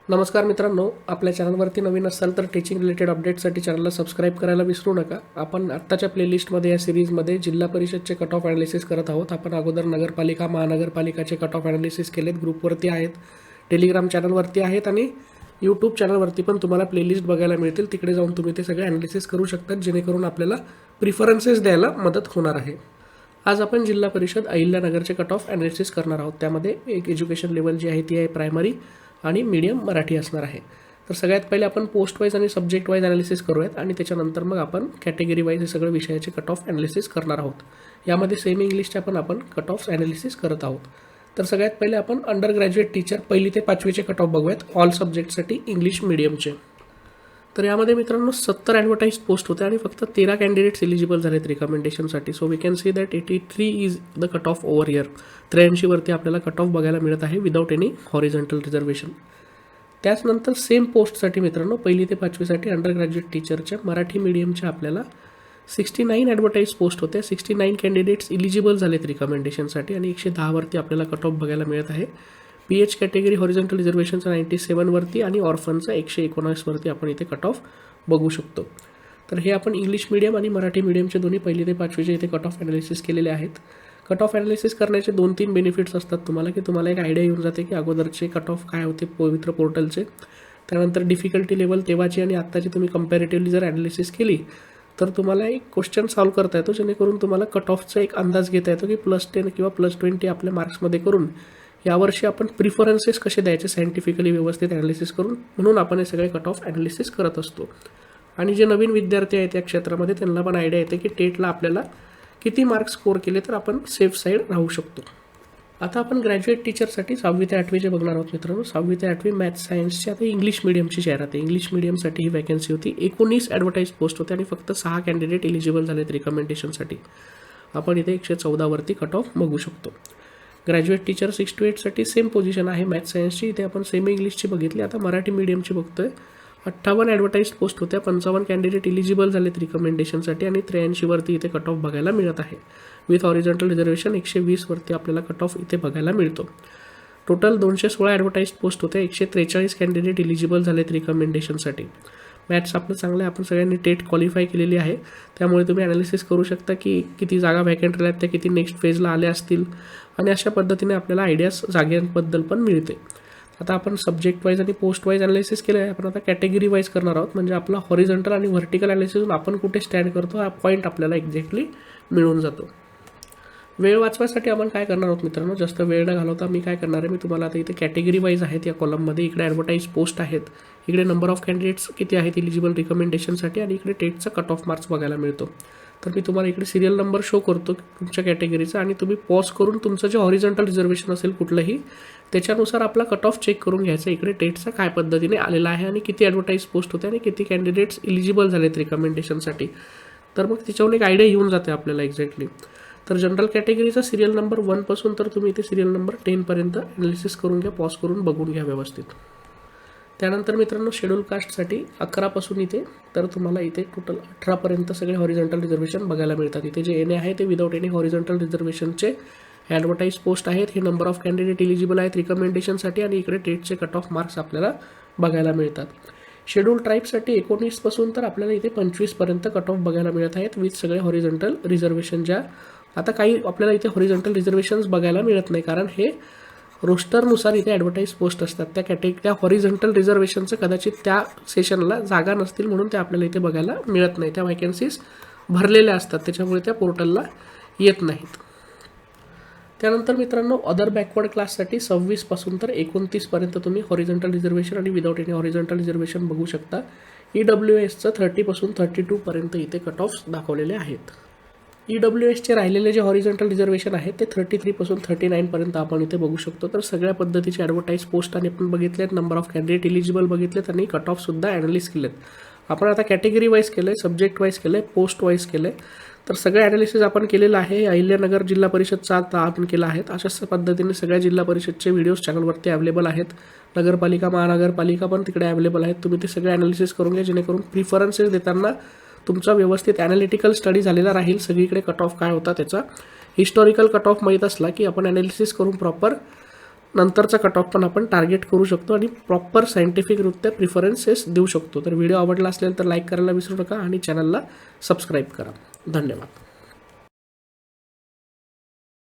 नमस्कार मित्रांनो, आपल्या चॅनलवरती नवीन असाल तर टीचिंग रिलेटेड अपडेटसाठी चॅनलला सबस्क्राईब करायला विसरू नका. आपण आत्ताच्या प्लेलिस्टमध्ये या सिरीजमध्ये जिल्हा परिषदचे कट ऑफ ॲनालिसिस करत आहोत. आपण अगोदर नगरपालिका महानगरपालिकाचे कट ऑफ ॲनालिसिस केलेत. ग्रुपवरती आहेत, टेलिग्राम चॅनलवरती आहेत आणि यूट्यूब चॅनलवरती पण तुम्हाला प्लेलिस्ट बघायला मिळतील. तिकडे जाऊन तुम्ही ते सगळे ॲनालिसिस करू शकतात, जेणेकरून आपल्याला प्रिफरन्सेस द्यायला मदत होणार आहे. आज आपण जिल्हा परिषद अहिल्यानगरचे कट ऑफ ॲनालिसिस करणार आहोत. त्यामध्ये एक एज्युकेशन लेवल जी आहे ती आहे प्रायमरी आणि मीडियम मराठी असणार आहे. तर सगळ्यात पहिले आपण पोस्ट वाईज आणि सब्जेक्ट वाईज ॲनालिसिस करूयात आणि त्याच्यानंतर मग आपण कॅटेगरी वाईज हे सगळे विषयाचे कट ऑफ ॲनालिसिस करणार आहोत. यामध्ये सेमी इंग्लिशचे आपण कट ऑफ ॲनालिसिस करत आहोत. तर सगळ्यात पहिले आपण अंडर ग्रॅज्युएट टीचर 1ली ते 5वीचे कट ऑफ बघूयात ऑल सब्जेक्टसाठी इंग्लिश मीडियमचे. तर यामध्ये मित्रांनो 70 ॲडव्हर्टाईज पोस्ट होते आणि फक्त 13 कॅन्डिडेट्स एलिजिबल झालेत रिकमेंडेशनसाठी. So we can see that 83 is the cut off over year. 83वरती आपल्याला कट ऑफ बघायला मिळत आहे विदाऊट एनी हॉरिझॉन्टल रिझर्वेशन. त्याचनंतर सेम पोस्टसाठी मित्रांनो 1ली ते 5वीसाठी अंडर ग्रॅज्युएट टीचरच्या मराठी मीडियमच्या आपल्याला 69 ॲडव्हर्टाईज पोस्ट होत्या. 69 कॅन्डिडेट्स इलिजिबल झालेत रिकमेंडेशनसाठी आणि 110वरती आपल्याला कट ऑफ बघायला मिळत आहे. PH कॅटेगरी हॉरिझॉन्टल रिझर्वेशनचा 97वरती आणि ऑर्फनचा 119वरती आपण इथे कट ऑफ बघू शकतो. तर हे आपण इंग्लिश मीडियम आणि मराठी मीडियमचे दोन्ही 1ली ते 5वीचे इथे कट ऑफ ॲनालिसिस केलेले आहेत. कट ऑफ ॲनालिसिस करण्याचे 2-3 बेनिफिट्स असतात तुम्हाला, की तुम्हाला एक आयडिया येऊन जाते की अगोदरचे कट ऑफ काय होते पवित्र पोर्टलचे. त्यानंतर डिफिकल्टी लेवल तेव्हाची आणि आत्ताची तुम्ही कंपॅरेटिव्हली जर ॲनालिसिस केली तर तुम्हाला एक क्वेश्चन सॉल्व्ह करता येतो, जेणेकरून तुम्हाला कट ऑफचा एक अंदाज घेता येतो की +10 किंवा +20 आपल्या मार्क्समध्ये करून यावर्षी आपण प्रिफरन्सेस कसे द्यायचे सायंटिफिकली व्यवस्थित ॲनालिसिस करून. म्हणून आपण हे सगळे कट ऑफ ॲनालिसिस करत असतो. आणि जे नवीन विद्यार्थी आहेत या क्षेत्रामध्ये त्यांना पण आयडिया येते की टेटला आपल्याला किती मार्क्स स्कोर केले तर आपण सेफ साईड राहू शकतो. आता आपण ग्रॅज्युएट टीचरसाठी 6वी ते 8वीचे बघणार आहोत मित्रांनो. 6वी ते 8वी मॅथ्स सायन्सची आता इंग्लिश मीडियमची जाहिरात आहे. इंग्लिश मीडियमसाठी ही वॅकन्सी होती. 19 ॲडव्हर्टाईज पोस्ट होते आणि फक्त 6 कॅन्डिडेट एलिजिबल झालेत रिकमेंडेशनसाठी. आपण इथे 114वरती कट ऑफ बघू शकतो. ग्रॅज्युएट टीचर 6 to 8साठी सेम पोझिशन आहे मॅथ्स सायन्सची. इथे आपण सेमी इंग्लिशची बघितली. आता मराठी मीडियमची बघतोय. 58 ॲडव्हर्टाईज पोस्ट होत्या. 55 कॅन्डिडेट एलिजिबल झालेत रिकमेंडेशनसाठी आणि 83वरती इथे कट ऑफ बघायला मिळत आहे. विथ हॉरिझॉन्टल रिझर्वेशन 120वरती आपल्याला कट ऑफ इथे बघायला मिळतो. टोटल 216 ॲडव्हर्टाईज पोस्ट होत्या. 143 कॅन्डिडेट एलिजिबल झालेत रिकमेंडेशनसाठी. मॅथ्स आपलं चांगलं आहे. आपण सगळ्यांनी टेट क्वालिफाय केलेली आहे, त्यामुळे तुम्ही ॲनालिसिस करू शकता की किती जागा व्हॅकंट राहिल्यात, त्या किती नेक्स्ट फेजला आल्या असतील आणि अशा पद्धतीने आपल्याला आयडियाज जागांबद्दल पण मिळते. आता आपण सब्जेक्ट वाईज आणि पोस्ट वाईज ॲनालिसिस केलं आहे. आपण आता कॅटेगरी वाईज करणार आहोत, म्हणजे आपला हॉरिझॉन्टल आणि व्हर्टिकल ॲनालिसिस आपण कुठे स्टँड करतो हा पॉईंट आपल्याला एक्झॅक्टली मिळून जातो. वेळ वाचवायसाठी आपण काय करणार आहोत मित्रांनो, जास्त वेळ न घालवता मी काय करणार आहे, मी तुम्हाला आता इथे कॅटेगरी वाईज आहेत या कॉलममध्ये. इकडे ॲडव्हर्टाईज पोस्ट आहेत, इकडे नंबर ऑफ कॅन्डिडेट्स किती आहेत इलिजिबल रिकमेंडेशनसाठी आणि इकडे टेटचा कट ऑफ मार्क्स बघायला मिळतो. तर मी तुम्हाला इकडे सिरियल नंबर शो करतो तुमच्या कॅटेगरीचा आणि तुम्ही पॉज करून तुमचं जे हॉरिझॉन्टल रिझर्वेशन असेल कुठलंही त्याच्यानुसार आपला कट ऑफ चेक करून घ्यायचा. इकडे टेटचा काय पद्धतीने आलेला आहे आणि किती ॲडव्हर्टाईज पोस्ट होते आणि किती कॅन्डिडेट्स इलिजिबल झालेत रिकमेंडेशनसाठी. तर मग त्याच्यावरून एक आयडिया येऊन जाते आपल्याला एक्झॅक्टली. तर जनरल कॅटेगरीचा सिरियल नंबर 1 पासून तर तुम्ही इथे सिरियल नंबर 10 पर्यंत ॲनालिसिस करून घ्या, पॉज करून बघून घ्या व्यवस्थित. त्यानंतर मित्रांनो शेड्यूल कास्टसाठी 11 पासून इथे तर तुम्हाला इथे टोटल 18 पर्यंत सगळे हॉरिझॉन्टल रिझर्वेशन बघायला मिळतात. इथे जे एन आहे ते विदाऊट एनी हॉरिझॉन्टल रिझर्वेशनचे ॲडव्हर्टाईज पोस्ट आहेत. हे नंबर ऑफ कॅन्डिडेट एलिजिबल आहेत रिकमेंडेशनसाठी आणि इकडे टेटचे कट ऑफ मार्क्स आपल्याला बघायला मिळतात. शेड्यूल ट्राईबसाठी 19 पासून तर आपल्याला इथे 25 पर्यंत कट ऑफ बघायला मिळत आहेत विथ सगळे हॉरिझॉन्टल रिझर्वेशन. ज्या आता काही आपल्याला इथे हॉरिझॉन्टल रिझर्वेशन्स बघायला मिळत नाही, कारण हे रोस्टरनुसार इथे ॲडव्हर्टाईज पोस्ट असतात. त्या हॉरिझॉन्टल रिझर्वेशनचं कदाचित त्या सेशनला जागा नसतील म्हणून ते आपल्याला इथे बघायला मिळत नाही. त्या वॅकन्सीज भरलेल्या असतात, त्याच्यामुळे त्या पोर्टलला येत नाहीत. त्यानंतर मित्रांनो अदर बॅकवर्ड क्लाससाठी 26 पासून तर 29 पर्यंत तुम्ही हॉरिझॉन्टल रिझर्वेशन आणि विदाऊट एनी हॉरिझॉन्टल रिझर्वेशन बघू शकता. EWSचं 30 पासून 32 पर्यंत इथे कट ऑफ्स दाखवलेले आहेत. EWSचे राहिलेले जे हॉरिझॉन्टल रिझर्वेशन आहे ते 33 पासून 39 पर्यंत आपण इथे बघू शकतो. तर सगळ्या पद्धतीचे ॲडव्हर्टाईज पोस्ट आणि आपण बघितलेत, नंबर ऑफ कॅन्डिडेट एलिजिबल बघितलेत आणि कट ऑफसुद्धा ॲनालिस केलेत. आपण आता कॅटेगरी वाईज केलं आहे, सब्जेक्ट वाईज केलं आहे, पोस्ट वाईज केलं आहे. तर सगळं ॲनालिसिस आपण केलेलं आहे. अहिल्यानगर जिल्हा परिषदचा आता आपण केला आहे. अशाच पद्धतीने सगळ्या जिल्हा परिषदचे व्हिडिओज चॅनलवरती अवेलेबल आहेत. नगरपालिका महानगरपालिका पण तिकडे अवेलेबल आहेत. तुम्ही ते सगळे ॲनालिसिस करून घ्या, जेणेकरून प्रिफरन्सेस देताना तुमचा व्यवस्थित ॲनालिटिकल स्टडी झालेला राहील. सगळीकडे कट ऑफ काय होता त्याचा हिस्टॉरिकल कट ऑफ माहीत असला की आपण ॲनालिसिस करून प्रॉपर नंतरचा कट ऑफ पण आपण टार्गेट करू शकतो आणि प्रॉपर सायंटिफिकरित्या प्रिफरन्सेस देऊ शकतो. तर व्हिडिओ आवडला असेल तर लाईक करायला विसरू नका आणि चॅनलला सबस्क्राईब करा. धन्यवाद.